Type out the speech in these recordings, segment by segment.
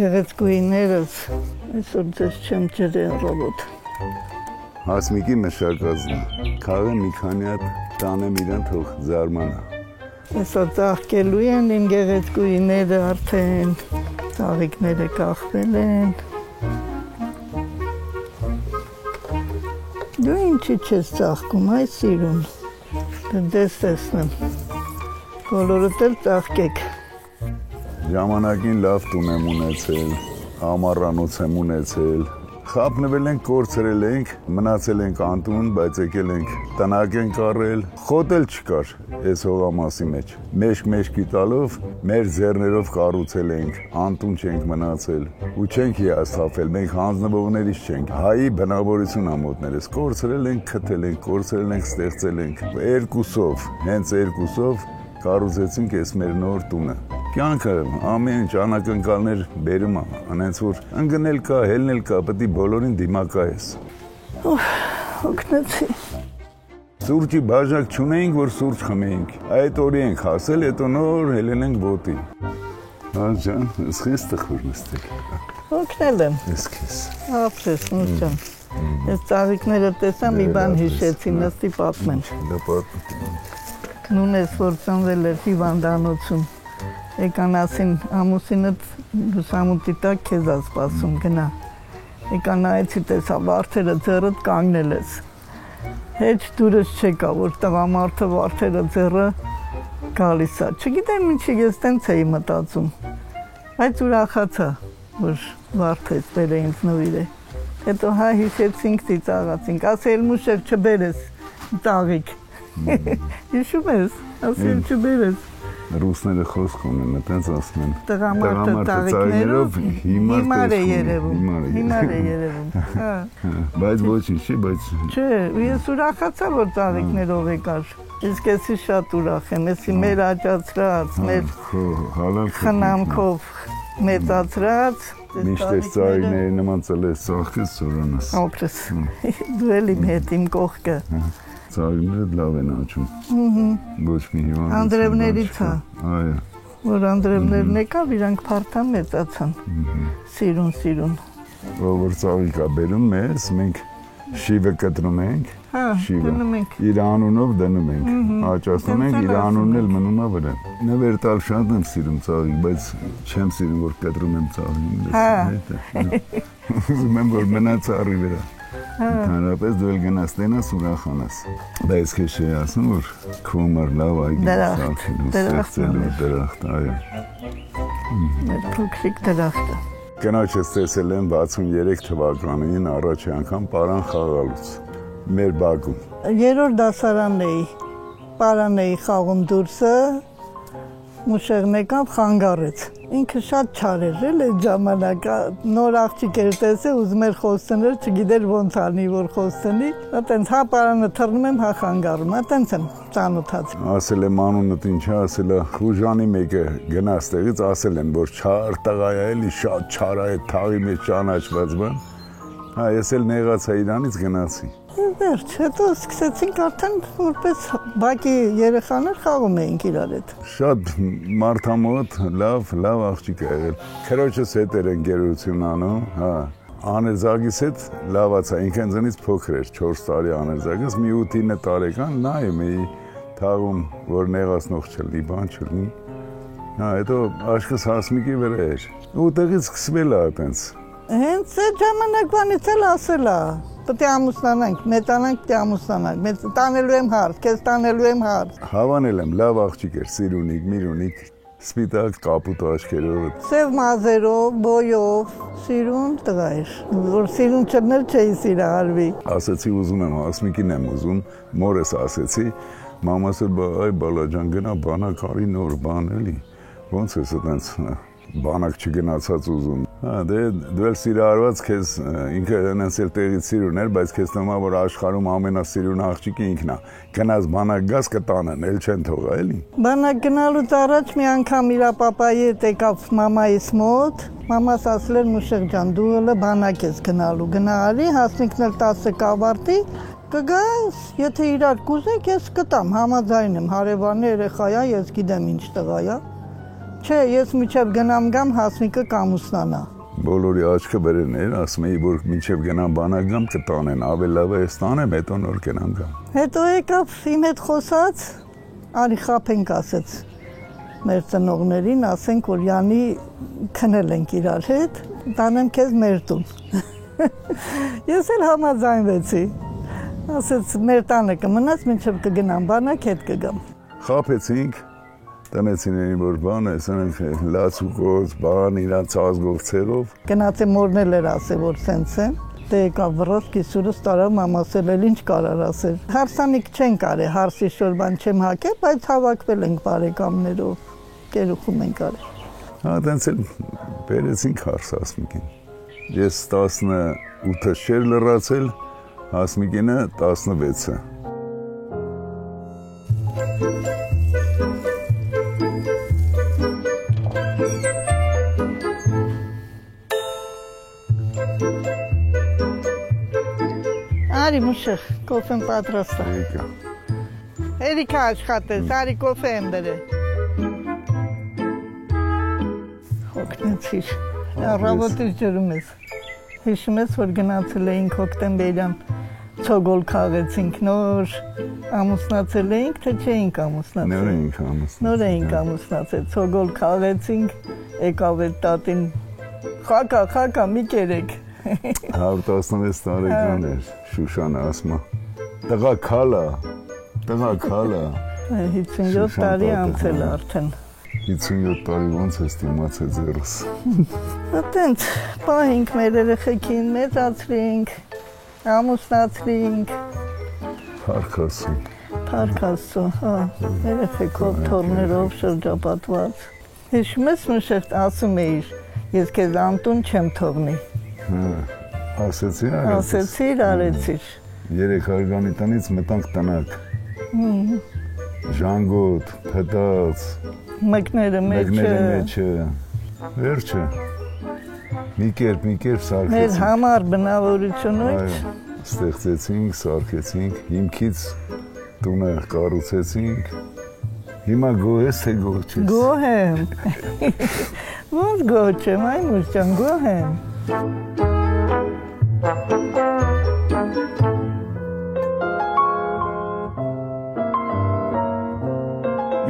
Գեղեցկուիներս այսօր ձեզ չեմ ջրել ռոբոտ։ Հասմիկի մշակածն է, քաղը մի քանի հատ տանեմ իրան թող զարմանա։ Այսօր ծաղկելու են իմ գեղեցկուիները արդեն, ծաղիկները կախվել են։ Դու ինչի չես ծաղկում, այ սիրուն, դες տեսնեմ, բոլորդ էլ ծաղկեք։ Ժամանակին լավ տուն եմ ունեցել, ամառանոց եմ ունեցել, խապնվել ենք, կորցրել ենք, մնացել ենք անտուն, բայց եկել ենք տնակ ենք առել, խոտել չկար այս հողամասի մեջ։ Մեջք-մեջքի տալով, մեր ձեռներով կառուցել ենք, անտուն չենք մնացել ու չենք հիասթափվել, մենք հանձնվողներից չենք։ Հայի բնավորություն ամոթներս կորցրել ենք, քթել ենք, կորցրել ենք, ստեղծել ենք։ Երկուսով, հենց երկուսով կառուցեցինք այս մեր նոր տունը։ Կյանքը ամեն ինչ անակնկալներ բերում է, անենց որ ընկնել կա, հելնել կա, պետք է բոլորին դիմակայես։ Օգնեցի։ Սուրճի բաժակ չունեինք, որ սուրճ խմեինք։ Այդ օրի ենք հասել, հետո նոր հելել ենք ոտի։ Ջան, ըստ տխուր նստել։ Օգնել եմ։ Էսքես։ Ապրես, նուշան։ Այս ծաղիկները տեսա, մի բան հիշեցի, նստի պատմեմ։ Դա պատմեմ։ Նունես, որ ծնվել էր հիվանդանոցում։ Եկան ասին ամուսինդ լուսամուտի տակ քեզ է սպասում, գնա։ Եկան այցի տեսա, վարդերը ձեռդ կանգնել ես։ Հեչ դուրս չեկա, որ տղամարդը վարդերը ձեռը գալիս է։ Չգիտեմ ինչի ես տենց էի մտածում։ Բայց ուրախացա, որ վարդը էսպեր է ինձ նվիր է։ Հետո հա հիշեցինք, ծիծաղացինք, ասել մուշեր չբերես ծաղիկ։ Հիշում ես, ասել չբերես։ Ռուսները խոսք ունեն, այտենց ասում են։ Տղամարդը ծաղիկներով հիմար է երևում։ Հիմար է երևում։ Հա։ Բայց ոչինչ չի, բայց Չէ, ես ուրախացա, որ ծաղիկներով եկար։ Իսկ էսի շատ ուրախ եմ, էսի մեր աճացրած, մեր խնամքով մեծացրած միշտ այս ծաղիկների նման ծլես ծաղկես սորանաս։ Ապրես, դու էլ իմ հետ, իմ կողքը։ Ծաղիկները լավ են աճում։ Ոչ մի հիվանդություն։ Անդրևներից է։ Այո։ Որ անդրևներն եկավ, իրանք փարթան մեծացան։ Սիրուն։ Որ ծաղիկ է բերում մեզ, մենք շիվը կտրում ենք։ Հա, դնում ենք։ Իր անունով դնում ենք։ Աճացնում ենք, իր անունն էլ մնում է վրա։ Նվեր տալ շատ եմ սիրում ծաղիկ, բայց չեմ սիրում, որ կտրում եմ ծաղիկին։ Հա։ Ուզում եմ, որ մնաց առի վրա։ Հանրապես դու էլ գնաս տենաս ուրախանաս։ Բայց քեզ չի ասում, որ քո համար լավ այգի ստեղծելու դրախտ, այո։ Մեր փոքրիկ դրախտը։ Կնոջս տեսել եմ 63 թվականին առաջի անգամ պարան խաղալուց մեր բակում։ Երրորդ դասարանն էի, պարան էի խաղում դուրսը, մուշեղն եկավ խանգարեց։ Ինքը շատ չար էր էլ այդ ժամանակ, նոր աղջիկ էր տեսել, ուզում էր խոստնել, չգիտեր ոնց անի, որ խոստնի, այտենց հա պարանը թռնում եմ, հա խանգարում, այտենց եմ ծանոթացել։ Ասել եմ անունդ ինչ է, ասել է Խուժանի մեկը գնաց տեղից, ասել են, որ չար տղա է, էլի շատ չար է, թաղի մեջ ճանաչված բան։ Հա, ես էլ նեղացա իրանից գնացի։ Վերջ, հետո սկսեցինք արդեն որպես բակի երեխաներ խաղում էինք իրար հետ։ Շատ մարդամոտ, լավ աղջիկ է եղել։ Քրոջս հետ էր ընկերություն անում, հա։ Աներզագիս հետ լավացա, ինքն ձնից փոքր էր, 4 տարի Աներզագիս, մի 8-9 տարեկան, նայում էի թաղում, որ նեղացնող չլինի, բան չլինի։ Հա, հետո աչքս Հասմիկի վրա էր։ Ու տեղից սկսվել է այտենց։ Հենց այդ ժամանակվանից էլ ասել է, պետք է ամուսնանանք, մեծանանք, պետք է ամուսնանանք, տանելու եմ հարց, քեզ տանելու եմ հարց։ Հավանել եմ, լավ աղջիկ էր, սիրունիկ, միրունիկ, սպիտակ կապուտ աչքերով։ Սև մազերով, բոյով, սիրուն տղա էր, որ սիրուն չլներ չէի սիրահարվի։ Ասեցի ուզում եմ, Հասմիկին եմ ուզում, մորս ասեցի, մամաս էլ այ բալաջան գնա բանակ արի նոր բան էլի, ոնց ես այտենց բանակ չգնացած ուզում։ Հա, դու էլ սիրահարված քեզ ինքը հենց էլ տեղից սիրուն էր, բայց քեզ թվում է, որ աշխարհում ամենասիրուն աղջիկը ինքն է։ Գնաց բանակ գաս կտանեն, էլ չեն թողա, էլի։ Բանակ գնալուց առաջ մի անգամ իր պապայի հետ եկավ մամայիս մոտ, մամաս ասել էր Մուշեղ ջան, դու էլ բանակ ես գնալու, գնա արի, Հասմիկն էլ 10 կավարտի, կգաս, եթե իրար կուզեք, ես կտամ, համաձայն եմ, հարևանի երեխա է, ես գիտեմ ինչ տղա է։ Չէ, ես միջև գնամ գամ Հասմիկը կամուսնանա։ Բոլորի աչքը բերեն էր, ասում էի, որ մինչև գնամ բանակ գամ կտանեն, ավելի լավ է ես տանեմ, հետո նոր գնամ գամ։ Հետո եկավ իմ հետ խոսած, արի խափենք ասեց մեր ծնողներին, ասենք որ Յանի քնել ենք իրար հետ, տանեմ քեզ մեր տուն։ Ես էլ համաձայնվեցի։ Ասեց մեր տանը կմնաս, մինչև կգնամ բանակ հետ կգամ։ Խափեցինք, տնեցիներին որ բան է, սրանք լացուկոց, բան իրանց ազգովցերով։ Գնացի մորնել էր ասել, որ սենց է։ Դե եկավ վրոց կիսուրս տարավ մամասել էլ ինչ կարար ասել։ Հարսանիք չեն կարել, հարսի շոր բան չեմ հակել, բայց հավաքվել ենք բարեկամներով, կերուխում ենք արել։ Հա, տենց էլ բերեցինք հարս Հասմիկին։ Ես 18-ը չէր լրացել, Հասմիկինը 16-ը։ Արի մուշեղ, կոֆեն պատրաստ է։ Եկա։ Երիքա աշխատես, արի կոֆե եմ բերել։ Հոգնեցիր, առավոտից ջրում ես։ Հիշում ես, որ գնացել էինք հոկտեմբերյան, ցոգոլ քաղեցինք, նոր ամուսնացել էինք, թե չէինք ամուսնացել։ Նոր էինք ամուսնացել։ Նոր էինք ամուսնացել, ցոգոլ քաղեցինք, եկավ էլ տատին, խակա, մի կերեք։ 116 տարեկան էր, Շուշանը ասում է, տղա քալա։ 57 տարի անցել արդեն։ 57 տարի ոնց ես դիմացել ձեռս։ Այդտենց պահինք մեր երեխեքին, մեծացրինք, ամուսնացրինք։ Փառք Աստծո, հա, երեխեքով, թոռներով շրջապատված։ Հիշում ես մշեղտ ասում էիր, ես քեզ անտուն չեմ թողնի։ Ասեցիր, արեցիր։ 3 հարգանի տնից մտանք տնակ։ Ժանգոտ, փտած, մեկները մեջը, վերջը, մի կերպ սարքեցինք։ մեր համար բնավորությունույթ ստեղծեցինք, սարքեցինք, հիմքից տունը կառուցեցինք, հիմա գոհ ես, թե գոհ չես։ Գոհ եմ, ոնց գոհ չեմ, այ մուշ ջան, գոհ եմ։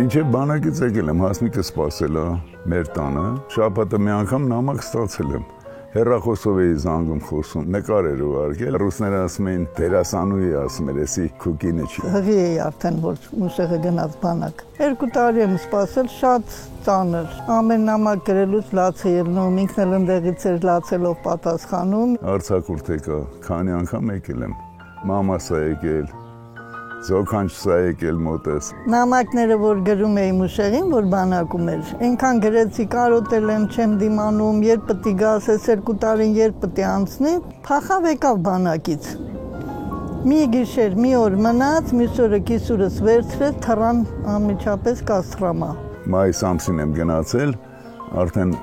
Մինչև բանակից եկել եմ, Հասմիկը սպասել է մեր տանը, շաբաթը մի անգամ նամակ ստացել եմ, հեռախոսով էի զանգում խոսում, նկար էր ուղարկել, ռուսները ասում էին դերասանուհի ասում էր, էսի քուկինը չի։ Հղի էի արդեն, որ մուշեղը գնաց բանակ։ 2 տարի եմ սպասել, շատ ծանր, ամեն նամակ գրելուց լաց է ելնում, ինքն էլ ընդեղից էր լացելով պատասխանում։ Արձակուրդ եկա, քանի անգամ եկել եմ, մամաս է եկել, Զոքանչս է եկել մոտես։ Նամակները, որ գրում էի մուշեղին, որ բանակում էր, այնքան գրեցի, կարոտել եմ, չեմ դիմանում, երբ պտի գաս, ես 2 տարին երբ պտի անցնի, փախավ եկավ բանակից։ Մի գիշեր, մի օր մնաց, մյուս օրը կիսուրս վերցրեց, թռան անմիջապես կաստրամա։ Մայիս ամսին եմ գնացել, արդեն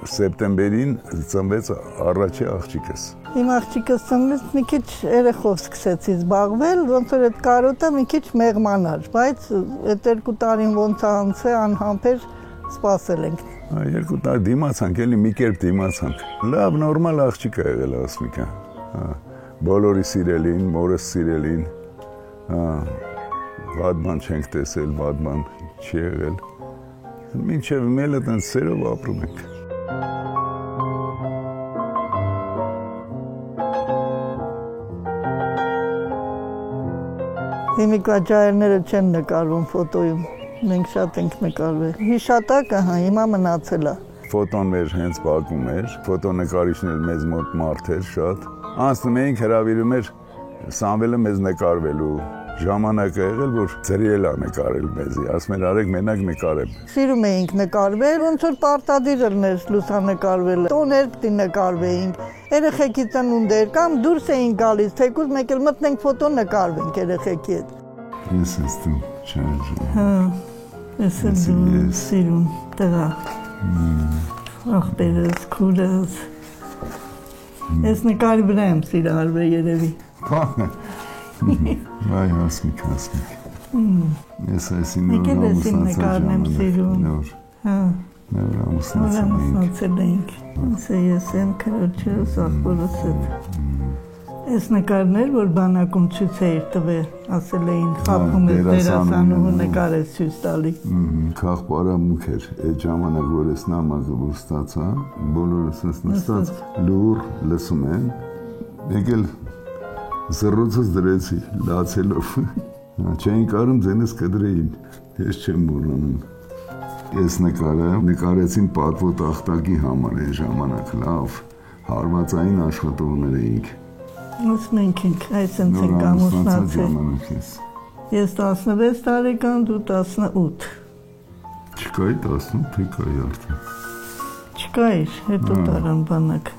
սեպտեմբերին ծնվեց առաջի աղջիկս։ Իմ աղջիկս ծնվեց, մի քիչ երեխով սկսեցի զբաղվել, ոնց որ այդ կարոտը մի քիչ մեղմանար, բայց այդ 2 տարին ոնց անցե անհամբեր սպասել ենք։ 2 տարի դիմացանք, էլի մի կերպ դիմացանք։ Լավ, նորմալ աղջիկ է եղել Հասմիկը։ Բոլորի սիրելին, մորս սիրելին։ Վատ բան չենք տեսել, վատ բան չի եղել։ Մինչև մելը տենց սերով ապրում ենք։ Հիմիկվա ջայրները չեն նկարվում ֆոտոյում, մենք շատ ենք նկարվել։ Հիշատակը հիմա մնացել է։ Ֆոտոն մեր հենց բակում էր, ֆոտոնկարիչն էլ մեզ մոտ մարդ էր շատ։ Անցնում էինք հրավիրում էր Սամվելը մեզ նկարվելու։ Ժամանակ է եղել, որ ծրիել է նկարել մեզի, ասում էր արեք մենակ նկարեմ։ Սիրում էինք նկարվել, ոնց որ պարտադիր էր լուսանկարվելը։ Տոներ պիտի նկարվեինք, երեխեքի ծնունդ էր կամ դուրս էինք գալիս, թեկուզ մեկ էլ մտնենք ֆոտո նկարվենք երեխեքի հետ։ Ես ես դու չեմ։ Հա, ես եմ սիրում տղա։ Ախպերս, քուրս։ Ես նկարի վրա եմ սիրահարվել երևի։ Այ Հասմիկ։ Ես այսին նկարն եմ սիրում։ Նոր ամուսնացել էինք։ Ես եմ քրոջս ախորս հետ։ Այս նկարներ, որ բանակում ցույց էիր տվել, ասել էին խափում է դերասանուհու նկարեց ցույց տալի։ Քաղաքապարամուք էր այդ ժամանակ, որ ես նամակը որ ստացա, բոլորս նստած լուր լսում են, եկել զռոցս դրեցի, լացելով։ Չէին կարում ձենս կդրեին, ես չեմ մոռանում։ Այս նկարը նկարեցին պատվո տախտակի համար այն ժամանակ, լավ, հարվածային աշխատողներ էինք։ Մենք ենք այսենց ենք ամուսնացել։ Ես 16 տարեկան, դու 18։ Չկայի 18, թե կայի արդեն։ Չկայիր, հետո տարան բանակ։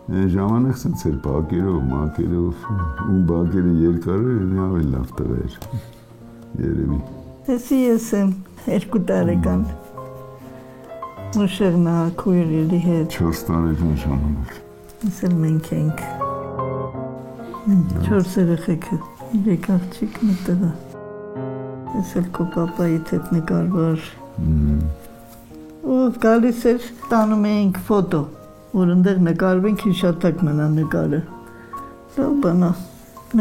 Այն ժամանակ սենց էր բակերով, մակերով, ու բակերը երկար էր, ավելի լավ տղա էր, երևի։ Էսի ես եմ 2 տարեկան, մուշեղնա քույրերի հետ։ 4 տարեկան ժամանակ։ Ես էլ մենք ենք։ 4 երեխեքը, 3 աղջիկ մի տղա։ Ես էլ քո պապայի հետ նկարվար։ Ու գալիս էր տանում էինք ֆոտո, որ ընդեղ նկարվենք հիշատակ մնա նկարը։ Լավ բանա,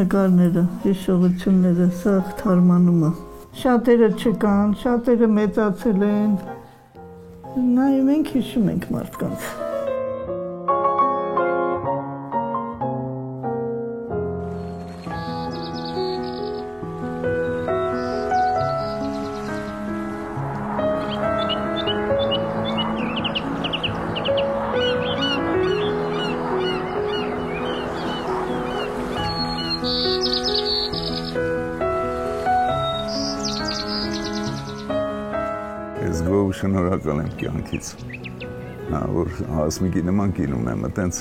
նկարները, հիշողությունները, սաղ թարմանում է։ Շատերը չկան, շատերը մեծացել են։ Նայում ենք, հիշում ենք մարդկանց։ Ես գոհ շնորհակալ եմ կյանքից, որ Հասմիկի նման կինում եմ, այտենց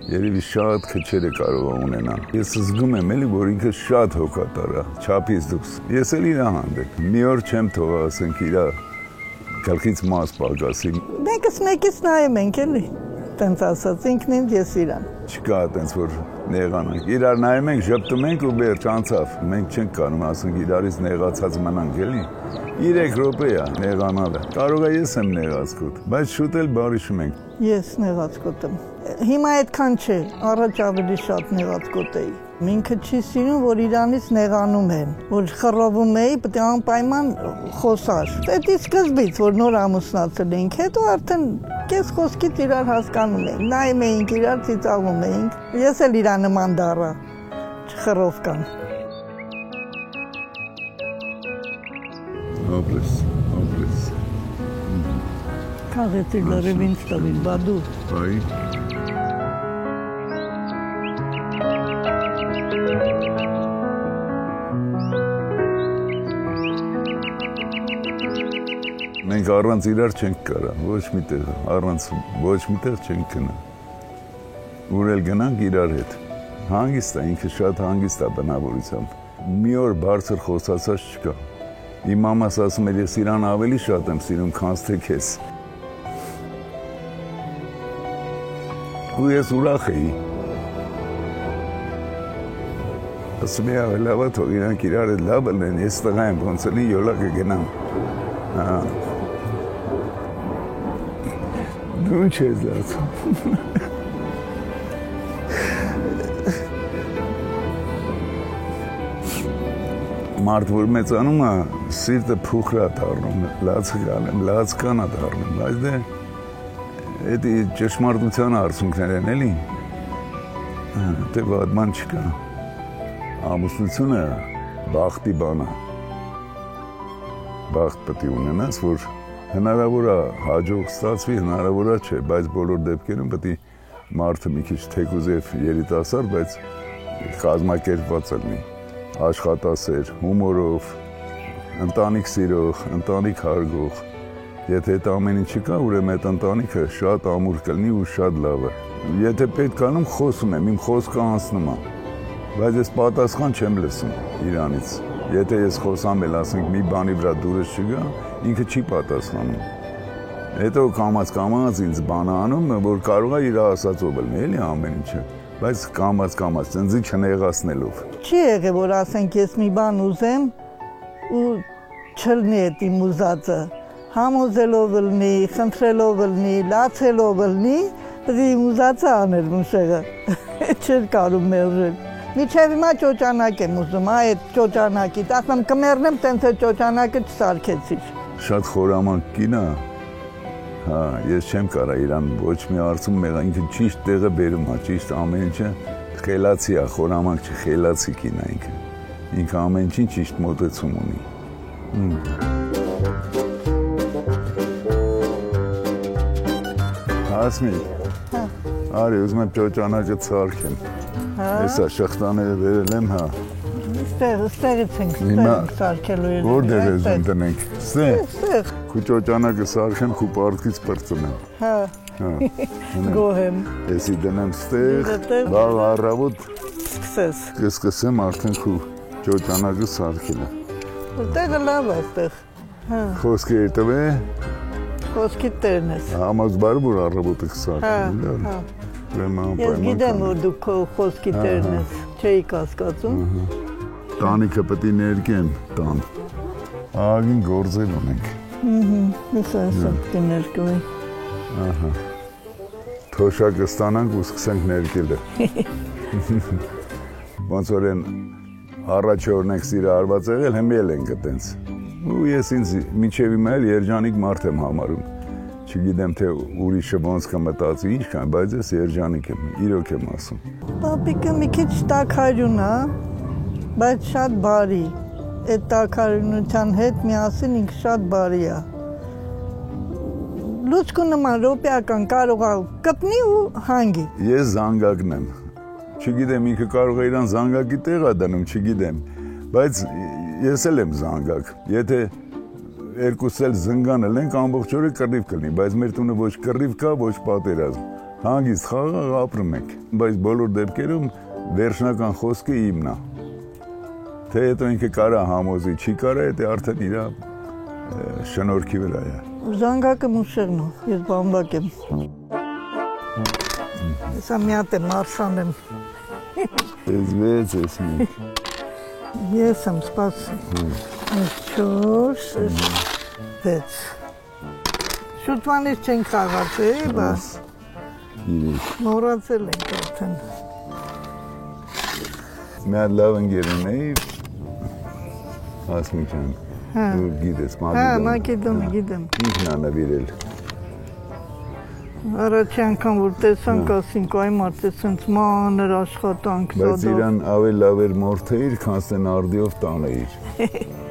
երևի շատ քչերը կարող ունենան։ Ես զգում եմ էլի, որ ինքը շատ հոգատար է, չափից դուրս։ Ես էլ իր հանդեպ մի օր չեմ թողա, ասենք իր գլխից մաս պակասի։ Մեկս մեկից նայում ենք էլի, տենց ասած, ինքն ինձ ես իրան։ Չկա տենց որ նեղանանք, իրար նայում ենք, ժպտում ենք ու վերջ անցավ, մենք չենք կարում, ասենք իրարից նեղացած մնանք էլի։ 3 րոպե է նեղանալը, կարող է ես եմ նեղացկոտ, բայց շուտ էլ բարիշում ենք։ Ես նեղացկոտ եմ, հիմա այդքան չէ, առաջ ավելի շատ նեղացկոտ էի։ Ինքը չի սիրում, որ իրանից նեղանում են, որ խռովում էի, պետք է անպայման խոսար։ Դա սկզբից, որ նոր ամուսնացել էինք, հետո արդեն կես խոսքից իրար հասկանում էինք, նայում էինք իրար, ծիծաղում էինք։ Ես էլ իրա նման դառա, չխռով կան։ Ապրես։ Քաղեցի լրիվ ինձ տվին, բադու։ Այ։ Մենք առանց իրար չենք կարա, ոչ միտեղ, առանց ոչ միտեղ չենք գնա։ Ուր էլ գնանք իրար հետ։ Հանգիստ է, ինքը շատ հանգիստ է բնավորությամբ։ Մի օր բարձր խոսացած չկա։ Իմ մամաս ասում էր, ես իրան ավելի շատ եմ սիրում, քան թե քեզ։ Ու ես ուրախ էի։ Ասում էի, լավ է, թող իրանք իրար հետ լավ լինեն, ես տղա եմ, ոնց էլի յոլա կգնամ։ Դու ինչ ես լացում։ Մարդ որ մեծանում է, սիրտը փուխր է դառնում, լացկան է դառնում, բայց դե էդի ճշմարտության արդյունքներ են էլի, դե վատ բան չկա, ամուսնությունը բախտի բան է, բախտ պետք է ունենաս, որ հնարավոր է հաջող ստացվի, հնարավոր է չէ, բայց բոլոր դեպքերում պետք է մարդը մի քիչ թեկուզ եւ երիտասարդ, բայց կազմակերպված լինի, աշխատասեր, հումորով, ընտանիք սիրող, ընտանիք հարգող, եթե այդ ամեն ինչը կա, ուրեմն այդ ընտանիքը շատ ամուր կլինի ու շատ լավ է։ Եթե պետք անում, խոսում եմ, իմ խոսքը անցնում է, բայց ես պատասխան չեմ լսում իրանից։ Եթե ես խոսամ էլ, ասենք, մի բանի վրա դուրս չգա, ինքը չի պատասխանում։ Հետո կամաց ինձ բան անում, որ կարող է իր ասածով լինի, էլի ամեն ինչը, բայց կամաց, ծնձի չնեղացնելով։ Չի եղել, որ ասենք ես մի բան ուզեմ ու չլինի այդ իմ ուզածը, համոզելով լինի, խնդրելով լինի, լացելով լինի, դի ուզածը անել մուշեղը։ Չէր կարում մերժել։ Միջև հիմա ճոճանակ եմ ուզում, այդ ճոճանակից, ասում կմեռնեմ, տենց է ճոճանակը չսարքեցիր։ Շատ խորամանկ կին է։ Հա, ես չեմ կարա իրան ոչ մի արցում մեղա, ինքը ճիշտ տեղը բերում է, ճիշտ ամեն ինչը խելացի է, խորամանկ չի, խելացի կին է ինքը։ Ինքը ամեն ինչին ճիշտ մոտեցում ունի։ Հասմիկ, արի, ուզում եմ ճոճանակը ծարքեմ։ Հեսա շղթաները վերել եմ, հա։ Ստեղից ենք, ստեղ սարքելու են։ Որտեղ ես ընտնենք, ստեղ։ Ստեղ։ Քու ճոճանակը սարքեմ, քու պարտքից պրծնեմ։ Հա։ Գոհեմ։ Եսի դնեմ ստեղ, բաղ առավոտ սկսես։ կսկսեմ արդեն քու ճոճանակը սարքելը։ Տեղը լավ է ստեղ։ Հա։ Խոսքի տվե։ Խոսքի տերն ես։ Համազբար որ առավոտը կսարքեմ, լավ։ Ես գիտեմ, որ դու քո խոսքի տերն ես, չէի կասկածում։ Տանիքը պետք է ներկեմ տան։ Ահագին գործեր ունենք։ Հեսա պետք է ներկվի։ Ահա։ Թոշակը ստանանք ու սկսենք ներկելը։ Ոնց որ են առաջ օրնենք սիրը արված եղել, հմել ենք այտենց։ Ու ես ինձ մինչև հիմա էլ երջանիկ մարդ եմ համարում։ Չգիտեմ թե ուրիշը ոնց կմտածի ինչքան, բայց ես երջանիկ եմ, իրոք եմ ասում։ Պապիկը մի քիչ տաքարյուն է, բայց շատ բարի։ Այդ տաքարյունության հետ միասին ինքը շատ բարի է։ Լուցկու նման ռոպեական կարող է կպնի ու հանգի։ Ես զանգակն եմ։ Չգիտեմ ինքը կարող է իրան զանգակի տեղ է դնում, չգիտեմ, բայց ես էլ եմ զանգակ։ Եթե երկուս էլ զնգանել ենք, ամբողջ օրը կռիվ կլինի, բայց մեր տունը ոչ կռիվ կա, ոչ պատերազմ։ Հանգիստ խաղաղ ապրում ենք, բայց բոլոր դեպքերում վերջնական խոսքը իմն է։ Թե հետո ինքը կարա համոզի, չի կարա, դա արդեն իր շնորհքի վրա է։ Զանգակը մուշեղն է, ես բամբակ եմ։ Հեսա մի հատ եմ արշան եմ։ Ես վեց ես մի։ Ես եմ սպասում։ Ես 4, ես 6։ Շուտվանից չենք խաղաց, բաս։ Մորացել ենք արդեն։ Մի հատ լավ ընկերուն էի, Հասմիկ ջան, դու գիտես Մակեդոն։ Հա, Մակեդոն գիտեմ։ Ինքն է նվիրել։ Առաջի անգամ որ տեսանք ասինք այ մարդը սենց մանր աշխատանք սադով։ Բայց իրան ավելի լավ էր մորթեիր, քան թե նարդիով տանեիր։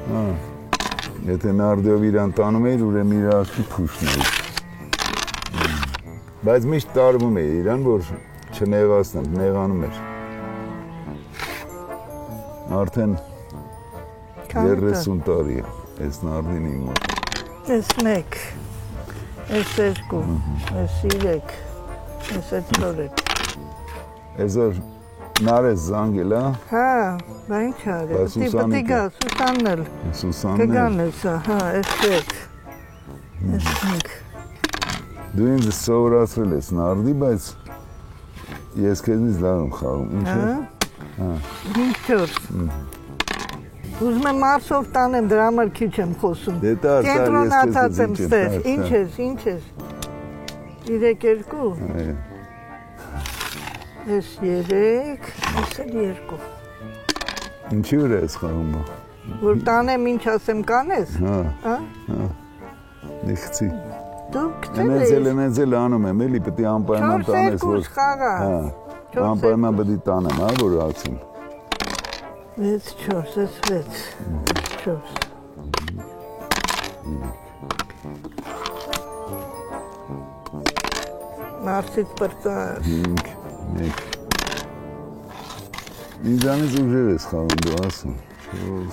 Հա։ Եթե նարդիով իրան տանում էիր, ուրեմն իր աչքի փուշն էիր։ Բայց միշտ տարվում էի իրան, որ չնեղացնեմ, նեղանում էր։ Արդեն 30 տարի է, այս նարդին իմ մոտ։ Այս 1, այս 2, այս 3, այս 4։ Այսօր նարես զանգել, հա, բա ինչ արել, պետք է գա, Սուսանն էլ, կգան էսա, հա, այս 6, այս 5։ Դու ինձ սովորացրել ես նարդի, բայց ես քեզնից լավ եմ խաղում, ինչ է։ 5-4։ Ուզում եմ մարսով տանեմ, դրա համար քիչ եմ խոսում։ Կենտրոնացած եմ ստեղ, ինչ ես։ 3-2։ Ես 3, ես 2։ Ինչի վրա ես խաղում։ Որ տանեմ ինչ ասեմ կանես։ Հա։ Նիխցի։ Դու գտել Նեզել անում եմ, էլի պետք է անպայման տանես, որ։ 4 խաղա։ Հա։ Անպայման պետք է տանեմ, հա, որ ասում։ 6-4, ես 6, 4։ Մարդից պրծար։ 5, 1։ Ինձանից ուժեր ես խաղում, դու ասում։ 4,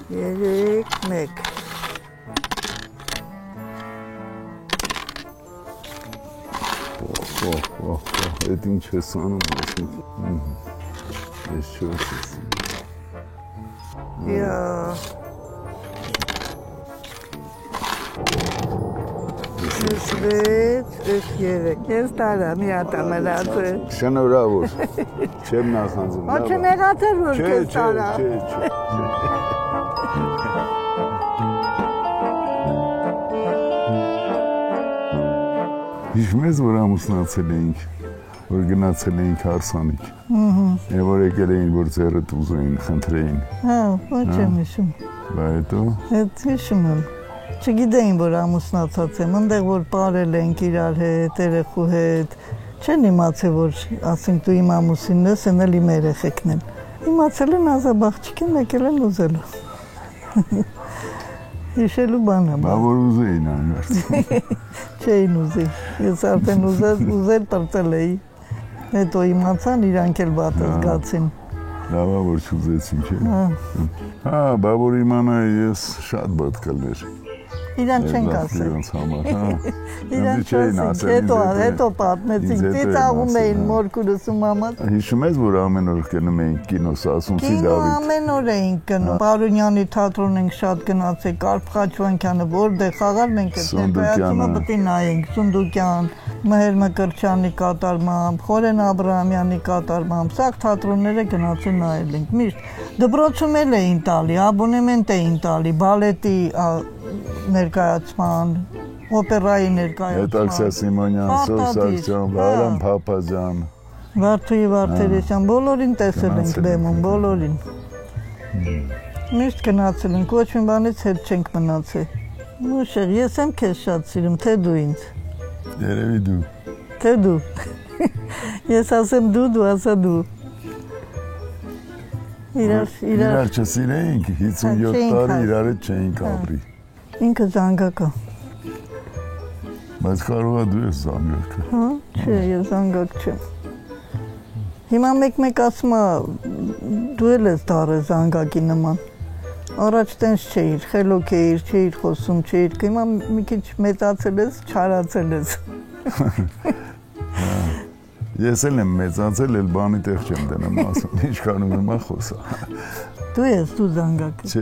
3, 1։ Այդ ինչ ես անում, ասում։ Ես չորս ես։ Յա։ Ես 6, ես 3, ես տարա, մի հատ ամենացել։ Շնորհավոր, չեմ նախանձում։ Ո չնեղացել, որ կես տարա։ Չէ։ Հիշում ես, որ ամուսնացել էինք, որ գնացել էինք հարսանիք։ Եվ որ եկել էին, որ ձեռդ ուզեին, խնդրեին։ Հա, ոչ եմ հիշում։ Բա հետո։ Հետ հիշում եմ։ Չգիտեին, որ ամուսնացած եմ, ընդեղ որ պարել ենք իրար հետ, երեխու հետ։ Չեն իմացել, որ ասենք դու իմ ամուսինն ես, են էլ իմ երեխեքն են։ Իմացել են ազաբաղջիկ են, եկել են ուզելու։ Հիշելու բան է։ Բա որ ուզեին անգարց։ Չէին ուզի։ Ես արդեն ուզել տրտել էի։ Հետո իմացան, իրանք էլ վատը զգացին։ Լավ է, որ չուզեցին, չէ։ Հա, բա որ իմանա ես շատ բադ կլներ։ Իրան չենք ասել։ Իրան չենք ասել, հետո պատմեցինք, ծիծաղում էին մորքուրս ու մամաս։ Հիշում ես, որ ամեն օր գնում էինք կինո Սասունցի Դավիթ։ Կինո ամեն օր էինք գնում։ Պարունյանի թատրոն ենք շատ գնացել, Կարփ Խաչվանյանը, որտեղ խաղալ մենք էինք, ներկայացումը պետք է նայենք, Սունդուկյան, Մհեր Մկրտչյանի կատարմամբ, Խորեն Աբրահամյանի կատարմամբ, սա թատրոնները գնացել նայել ենք։ Միշտ դպրոցում էլ էին տալի, աբոնեմենտ էին տալի, բալետի ներկայացման, օպերայի ներկայացման։ Հետաքսյա Սիմոնյան, Սովսակյան, Վարան Փափազյան, Վարդուհի Վարդերեսյան, բոլորին տեսել ենք բեմում, բոլորին։ Միշտ գնացել ենք, ոչ մի բանից հետ չենք մնացել։ Մուշեղ, ես եմ քեզ շատ սիրում, թե դու ինձ։ Երևի դու։ Թե դու։ Ես ասեմ դու, դու ասա դու։ Իրար չսիրեինք, 57 տարի իրար հետ չէինք ապրի։ Ինքը զանգակա։ Բայց կարող է դու ես զանգակը։ Հա, չէ, ես զանգակ չեմ։ Հիմա մեկ ասում է դու էլ ես դառը զանգակի նման։ Առաջ տենց չէիր, խելոք էիր, չէիր խոսում, չէիր, հիմա մի քիչ մեծացել ես, չարացել ես։ Ես էլ եմ մեծացել, էլ բանի տեղ չեմ դնում ասում, ինչքան ուզում եմ խոսա։ Դու ես, դու զանգակը։ Չէ,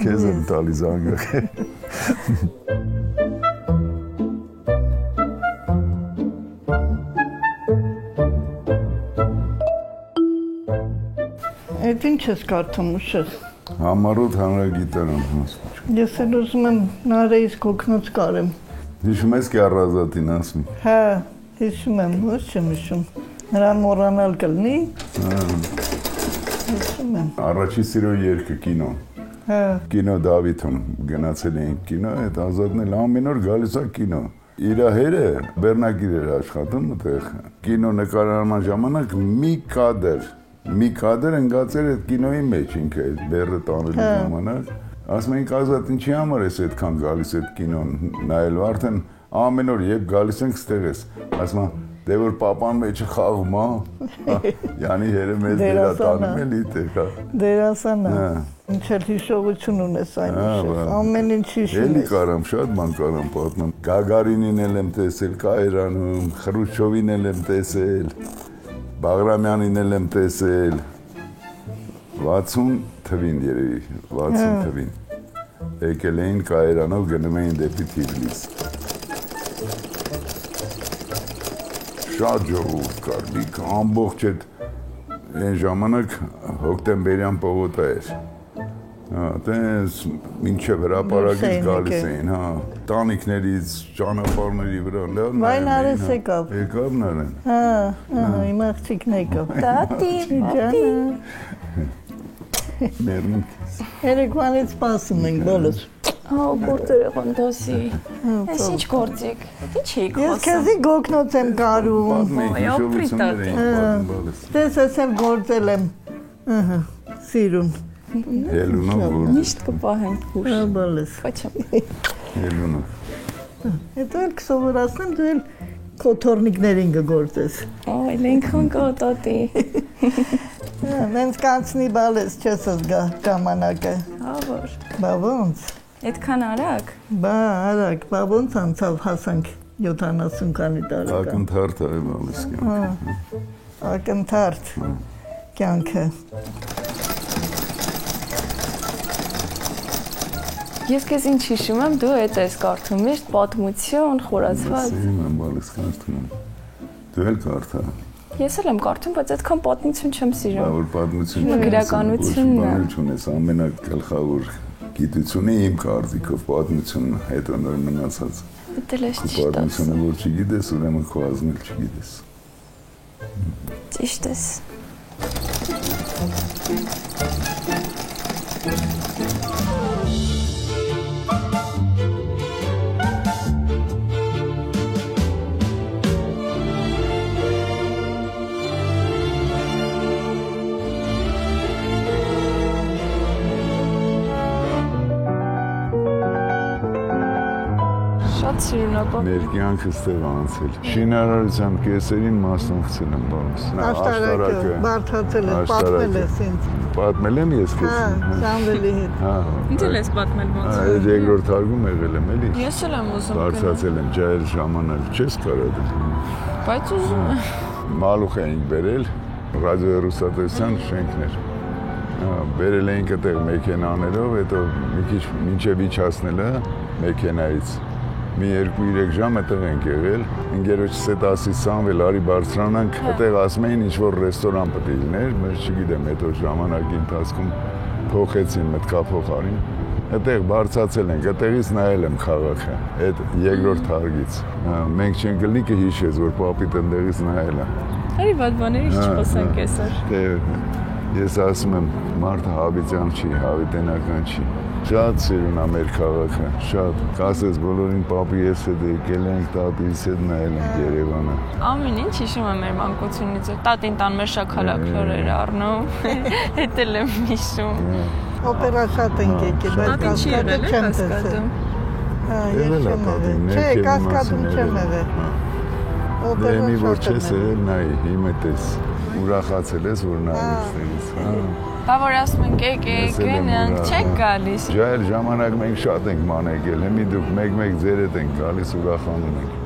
քեզ եմ տալի զանգակը։ Այդ ինչ ես կարդում ուշեղ։ Համառոտ հանրագիտարան ասում։ Ես էլ ուզում եմ Նարեից կոկնոց կարեմ։ Հիշում ես Կիառազատին ասում։ Հա, հիշում եմ, ոչ չեմ հիշում։ Նրան մոռանալ կլինի։ Հիշում եմ։ Առաջին սիրո երգը կինո։ Հա։ Կինո Դավիթում գնացել էինք կինո, այդ Ազատն էլ ամեն օր գալիս է կինո։ Իր հերը Բեռնագիր էր աշխատում այդտեղ։ Կինո նկարահանման ժամանակ մի կադր ընկածեր այդ կինոյի մեջ ինքը այդ բեռը տանելու ժամանակ։ Ասում ենք Ազատ ինչի համար ես այդքան գալիս այդ կինոն նայելու արդեն ամեն օր երբ գալիս ենք ստեղ ես։ Ասում դե որ papan մեջը խաղում է։ Յանի հերը մեծ դերատանում էլի տեքա։ Դերասան է։ Ինչ էլ հիշողություն ունես այն ուշը։ Ամեն ինչ հիշում ես։ Էլի կարամ, շատ բան կարամ պատմեմ։ Գագարինին էլ եմ տեսել Կայրանում, Խրուշչովին էլ եմ տեսել, Բաղրամյանին էլ եմ տեսել։ 60 թվին երևի, 60 թվին։ Եկել էին Կայրանով, գնում էին դեպի Թիֆլիս։ Շատ ժողովուրդ կար, մի ամբողջ այդ այն ժամանակ հոկտեմբերյան պողոտա էր։ Տենց մինչև հրապարակից գալիս էին, հա, տանիքներից, ճանապարհների վրա, Վայն Արես եկավ։ Եկավ Նարեն։ Հա, իմ աղջիկն եկավ։ Տատի, ջանը։ Մերնիկ։ Երեկվանից սպասում ենք բոլոր։ Հա, գործերը խնդոսի։ Այս ինչ գործիկ։ Ինչ էիք խոսում։ Ես քեզի գոկնոց եմ կարում։ Տես ես էլ գործել եմ։ Ահա, սիրուն։ Ելունով որ։ Միշտ կպահենք ուշ։ Հա, բոլես։ Ոչմ։ Ելունով։ Հետո էլ կսովորացնեմ դու էլ քո թորնիկներին կգործես։ Այ, լենքան կոտոտի։ Նենց կանցնի բալես չես զգա ժամանակը։ Հա, որ։ Բա ոնց։ Այդքան արագ։ Բա արագ, բա ոնց անցավ հասանք 70 քանի տարեկան։ Ակնթարթ է բալես կյանքը։ Ակնթարթ կյանքը։ Ես քեզ ինչ հիշում եմ, դու էդ ես կարդում, միշտ պատմություն, խորացված։ Սիրում եմ բալես կարդում։ Դու էլ կարդա։ Ես էլ եմ կարդում, բայց այդքան պատմություն չեմ սիրում։ Բա որ պատմություն գրականությունն է։ Չունես ամենագլխավոր գիտությունը իմ կարծիքով պատմությունն հետո նոր մնացած։ Դել ես ճիշտ Պատմությունը որ չգիտես, ուրեմն քո ազնիվ չգիտես։ Ճիշտ ես։ Մեր կյանքս տեղ անցել։ Շինարարության կեսերին մասնակցել եմ բանս։ Աշտարակը, բարդացել ես, պատմել ես ինձ։ Պատմել եմ ես քեզ։ Սամվելի հետ։ Ինչ ես պատմել ոնց։ Այդ երկրորդ հարգում եղել եմ էլի։ Ես էլ եմ ուզում։ Բարձացել եմ ջահել ժամանակ, չես կարող դու։ Բայց ուզում եմ։ Մալուխ էինք բերել, ռադիոհեռուստատեսության շենքներ։ Բերել էինք այդտեղ մեքենաներով, հետո մի քիչ մինչև իջացնելը մեքենայից մի 2-3 ժամ այդտեղ ենք եղել։ Ընկերոջս հետ ասի Սամվել, արի բարձրանանք, այդտեղ ասում էին ինչ-որ ռեստորան պետք է լիներ, մեր չգիտեմ, հետո ժամանակի ընթացքում փոխեցին մտքափոխարին։ Այդտեղ բարձացել ենք, այդտեղից նայել եմ քաղաքը, այդ երկրորդ հարգից։ Մենք չենք գլնի կհիշես, որ պապիտ այնտեղից նայել է։ Արի վատ բաներից չխոսենք այսօր։ Ես ասում եմ, մարդը հավիտյան չի, հավիտենական չի։ Շատ սիրուն է մեր քաղաքը, շատ։ Կասես բոլորին պապի ես հետ եկել ենք, տատիս հետ նայել ենք Երևանը։ Ամեն ինչ հիշում եմ մեր մանկությունից։ Տատին տան մեր շաքարակլոր էր առնում, հետ էլ եմ հիշում։ Օպերա շատ ենք եկել, բայց կասկադը չեմ տեսել։ Եղել է տատին, Չէ, կասկադում չեմ եղել։ Դե մի որ չես եղել, նայ, հիմա տես, ուրախացել ես, որ նայես տենից, Բա որ ասում ենք գնանք, չենք գալիս։ Ջահել ժամանակ մենք շատ ենք մանեկել, հիմի դուք մեկ-մեկ ձեր հետ ենք գալիս, ուրախանում ենք։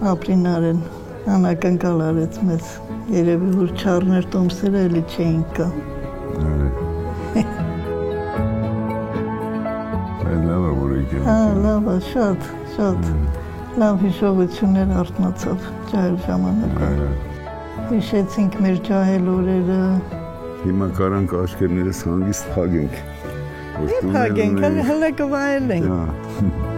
Ապրինարեն անակնկալ արեց մեզ, երևի որ չառներ տոմսերը էլի չէին կա։ Այդ լավ է որ եկել։ Լավ է, շատ լավ հիշողություններ արթնացավ ջահել ժամանակը։ Հիշեցինք մեր ջահել օրերը։ Հիմա կարանք աչքերներս հանգիստ փագենք։ Փագենք, հələ կվայելենք։